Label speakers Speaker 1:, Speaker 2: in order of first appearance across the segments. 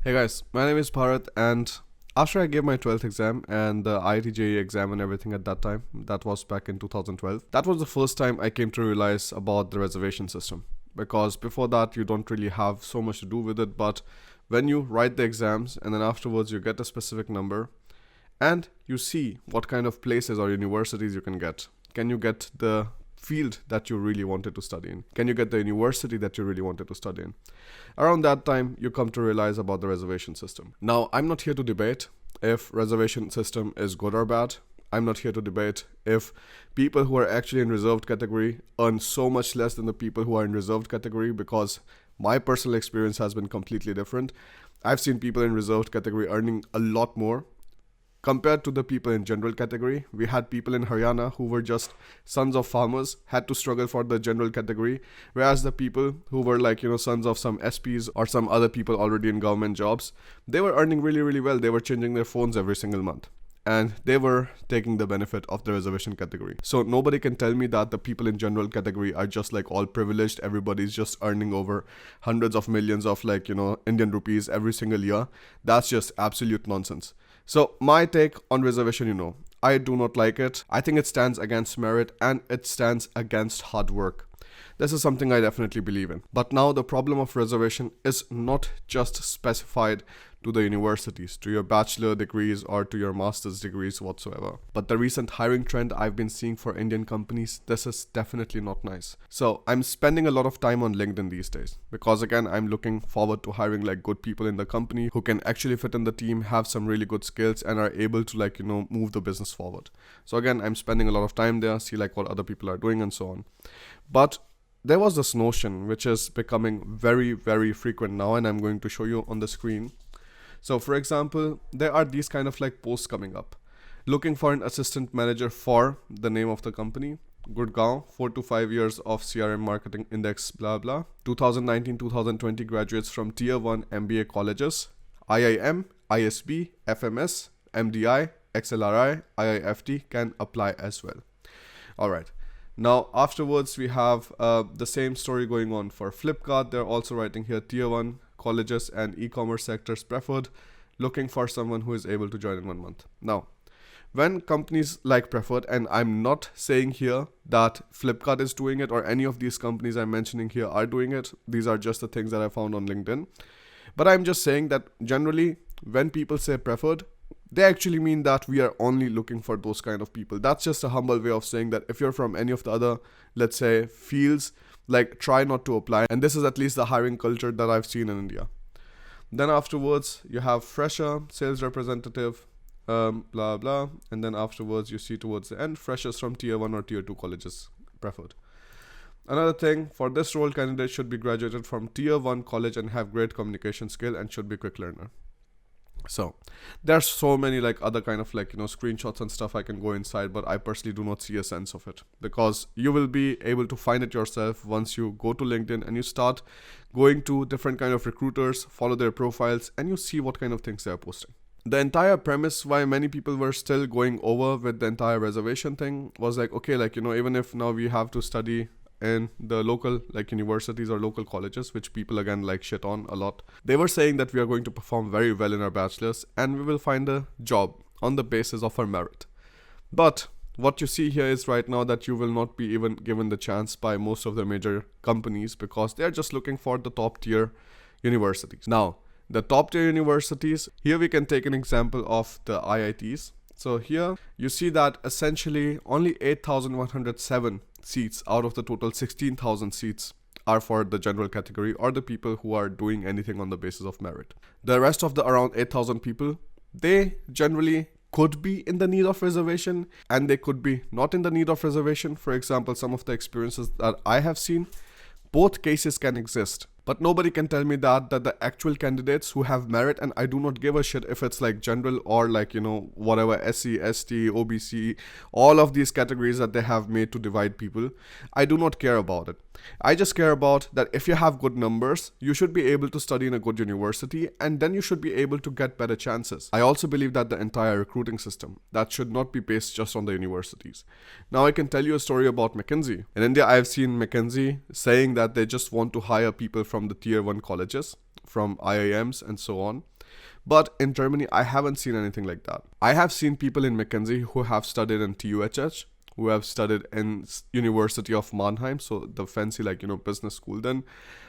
Speaker 1: Hey guys, my name is Bharat, and after I gave my 12th exam and the IIT JEE exam and everything at that time, that was back in 2012, that was the first time I came to realize about the reservation system. Because before that, you don't really have so much to do with it, but when you write the exams and then afterwards you get a specific number and you see what kind of places or universities you can get. Can you get the field that you really wanted to study in? Can you get the university that you really wanted to study in? Around that time, you come to realize about the reservation system. Now, I'm not here to debate if reservation system is good or bad. I'm not here to debate if people who are actually in reserved category earn so much less than the people who are in reserved category, because my personal experience has been completely different. I've seen people in reserved category earning a lot more compared to the people in general category. We had people in Haryana who were just sons of farmers, had to struggle for the general category, whereas the people who were sons of some SPs or some other people already in government jobs, they were earning really, really well. They were changing their phones every single month, and they were taking the benefit of the reservation category. So nobody can tell me that the people in general category are just all privileged. Everybody's just earning over hundreds of millions of Indian rupees every single year. That's just absolute nonsense. So my take on reservation, I do not like it. I think it stands against merit and it stands against hard work. This is something I definitely believe in. But now the problem of reservation is not just specified to the universities, to your bachelor degrees or to your master's degrees whatsoever. But the recent hiring trend I've been seeing for Indian companies, this is definitely not nice. So I'm spending a lot of time on LinkedIn these days because again, I'm looking forward to hiring good people in the company who can actually fit in the team, have some really good skills and are able to move the business forward. So again, I'm spending a lot of time there, see what other people are doing and so on. But there was this notion which is becoming very, very frequent now, and I'm going to show you on the screen. So for example, there are these kind of posts coming up. Looking for an assistant manager for the name of the company. Gurgaon, 4 to 5 years of CRM marketing index, blah blah. 2019-2020 graduates from Tier 1 MBA colleges. IIM, ISB, FMS, MDI, XLRI, IIFT can apply as well. Alright. Now afterwards we have the same story going on for Flipkart. They're also writing here Tier 1 colleges and e-commerce sectors preferred, looking for someone who is able to join in 1 month. Now, when companies like Preferred, and I'm not saying here that Flipkart is doing it or any of these companies I'm mentioning here are doing it. These are just the things that I found on LinkedIn. But I'm just saying that generally when people say preferred, they actually mean that we are only looking for those kind of people. That's just a humble way of saying that if you're from any of the other, let's say, fields, try not to apply. And this is at least the hiring culture that I've seen in India. Then afterwards, you have fresher, sales representative, blah, blah. And then afterwards, you see towards the end, freshers from Tier 1 or Tier 2 colleges preferred. Another thing, for this role, candidates should be graduated from Tier 1 college and have great communication skill and should be quick learner. So there's so many other kind of screenshots and stuff I can go inside, but I personally do not see a sense of it, because you will be able to find it yourself once you go to LinkedIn and you start going to different kind of recruiters, follow their profiles, and you see what kind of things they're posting. The entire premise why many people were still going over with the entire reservation thing was okay, even if now we have to study in the local universities or local colleges, which people again shit on a lot, they were saying that we are going to perform very well in our bachelor's and we will find a job on the basis of our merit. But what you see here is right now that you will not be even given the chance by most of the major companies, because they're just looking for the top tier universities. Now the top tier universities, here we can take an example of the IITs. So here you see that essentially only 8,107 seats out of the total 16,000 seats are for the general category or the people who are doing anything on the basis of merit. The rest of the around 8,000 people, they generally could be in the need of reservation and they could be not in the need of reservation. For example, some of the experiences that I have seen, both cases can exist. But nobody can tell me that the actual candidates who have merit, and I do not give a shit if it's general or whatever, SC, ST, OBC, all of these categories that they have made to divide people, I do not care about it. I just care about that if you have good numbers, you should be able to study in a good university and then you should be able to get better chances. I also believe that the entire recruiting system, that should not be based just on the universities. Now I can tell you a story about McKinsey. In India, I've seen McKinsey saying that they just want to hire people from the Tier 1 colleges, from IIMs and so on. But in Germany, I haven't seen anything like that. I have seen people in McKinsey who have studied in TUHH, who have studied in University of Mannheim, so the fancy business school then,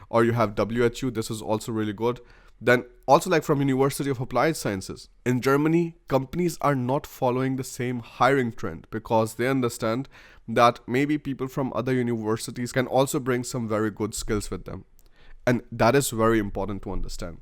Speaker 1: or you have WHU, this is also really good. Then also like from University of Applied Sciences. In Germany, companies are not following the same hiring trend because they understand that maybe people from other universities can also bring some very good skills with them. And that is very important to understand.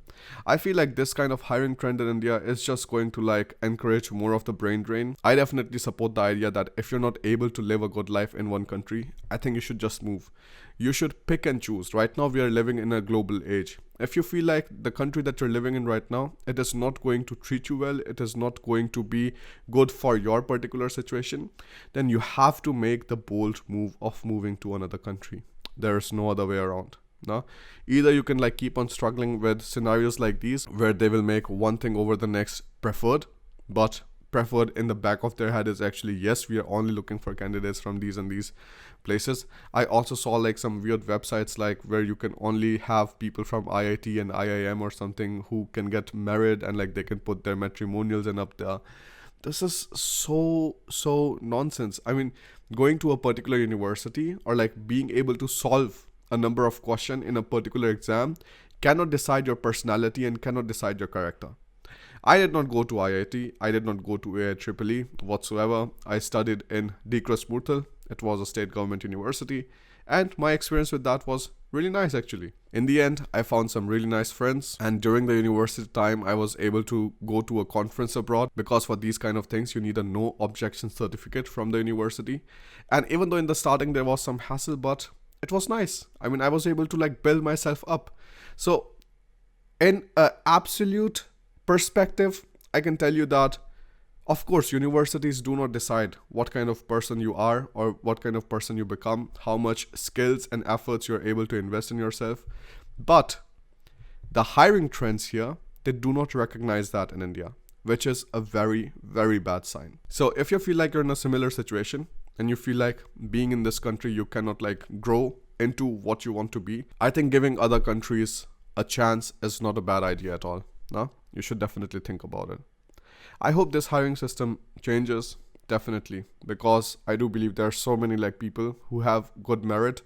Speaker 1: I feel like this kind of hiring trend in India is just going to encourage more of the brain drain. I definitely support the idea that if you're not able to live a good life in one country, I think you should just move. You should pick and choose. Right now we are living in a global age. If you feel like the country that you're living in right now, it is not going to treat you well, it is not going to be good for your particular situation, then you have to make the bold move of moving to another country. There is no other way around. No, either you can keep on struggling with scenarios like these where they will make one thing over the next preferred, but preferred in the back of their head is actually, yes, we are only looking for candidates from these and these places. I also saw some weird websites where you can only have people from IIT and IIM or something who can get married and they can put their matrimonials in up there. This is so nonsense. I mean, going to a particular university or being able to solve a number of questions in a particular exam cannot decide your personality and cannot decide your character. I did not go to IIT, I did not go to IIEEE whatsoever. I studied in Dikrasmurtal. It was a state government university, and my experience with that was really nice actually. In the end, I found some really nice friends, and during the university time, I was able to go to a conference abroad because for these kind of things, you need a no objection certificate from the university. And even though in the starting there was some hassle, but it was nice. I mean, I was able to build myself up. So in an absolute perspective, I can tell you that, of course, universities do not decide what kind of person you are or what kind of person you become, how much skills and efforts you're able to invest in yourself. But the hiring trends here, they do not recognize that in India, which is a very, very bad sign. So if you feel like you're in a similar situation, and you feel like being in this country, you cannot grow into what you want to be, I think giving other countries a chance is not a bad idea at all. No, you should definitely think about it. I hope this hiring system changes, definitely, because I do believe there are so many people who have good merit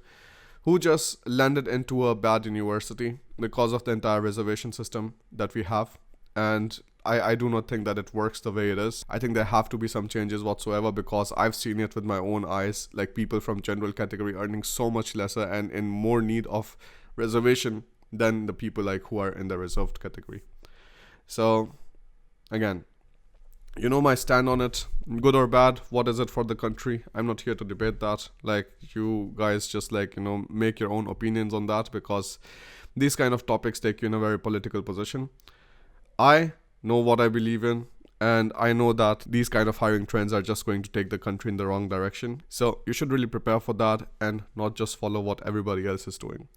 Speaker 1: who just landed into a bad university because of the entire reservation system that we have. And I do not think that it works the way it is. I think there have to be some changes whatsoever because I've seen it with my own eyes, people from general category earning so much lesser and in more need of reservation than the people who are in the reserved category. So again, you know my stand on it, good or bad, what is it for the country? I'm not here to debate that. You guys just make your own opinions on that because these kind of topics take you in a very political position. I know what I believe in, and I know that these kind of hiring trends are just going to take the country in the wrong direction. So you should really prepare for that and not just follow what everybody else is doing.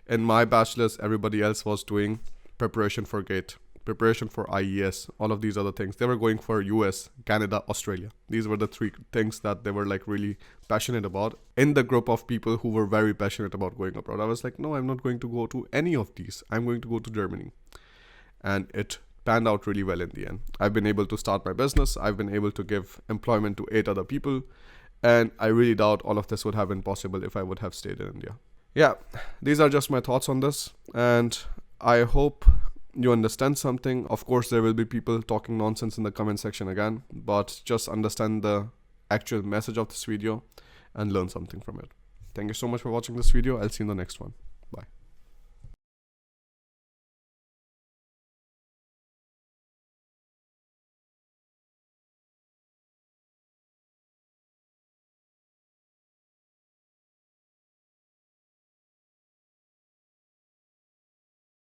Speaker 1: In my bachelor's, everybody else was doing preparation for GATE, preparation for IES, all of these other things. They were going for US, Canada, Australia. These were the three things that they were really passionate about. In the group of people who were very passionate about going abroad, I was like, no, I'm not going to go to any of these. I'm going to go to Germany. And it panned out really well in the end. I've been able to start my business. I've been able to give employment to 8 other people. And I really doubt all of this would have been possible if I would have stayed in India. Yeah, these are just my thoughts on this. And I hope you understand something. Of course, there will be people talking nonsense in the comment section again. But just understand the actual message of this video and learn something from it. Thank you so much for watching this video. I'll see you in the next one. Bye.